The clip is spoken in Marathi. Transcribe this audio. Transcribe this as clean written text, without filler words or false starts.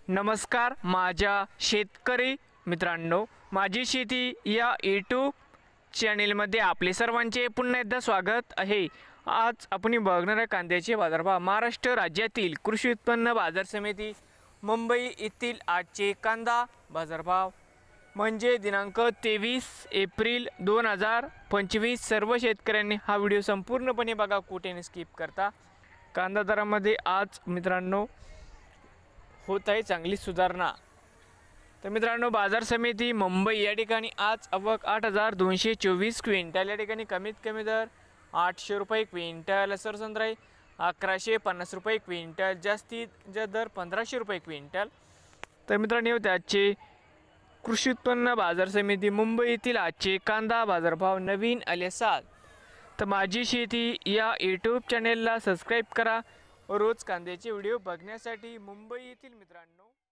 नमस्कार माझ्या शेतकरी मित्रांनो, माझी शेती या यूट्यूब चॅनेलमध्ये आपले सर्वांचे पुन्हा एकदा स्वागत आहे। आज आपण बघणार आहे कांद्याचे बाजारभाव। महाराष्ट्र राज्यातील कृषी उत्पन्न बाजार समिती मुंबई येथील आजचे कांदा बाजारभाव म्हणजे दिनांक 23 एप्रिल 2025। सर्व शेतकऱ्यांनी हा व्हिडिओ संपूर्णपणे बघा, कुठेही स्किप करता। कांदा दरामध्ये आज मित्रांनो होत आहे चांगली सुधारणा। तर मित्रांनो, बाजार समिती मुंबई या ठिकाणी आज आवक 8224 क्विंटल, या ठिकाणी कमीत कमी दर 800 रुपये क्विंटल, सरसंद्राई 1150 रुपये क्विंटल, जास्तीत दर 1500 रुपये क्विंटल। तर मित्रांनो, होते आजचे कृषी उत्पन्न बाजार समिती मुंबई येथील आजचे कांदा बाजारभाव। नवीन आले असाल तर माझी शेती या यूट्यूब चॅनेलला सबस्क्राईब करा रोज कांद्याचे व्हिडिओ बघण्यासाठी। मुंबई येथील मित्रांनो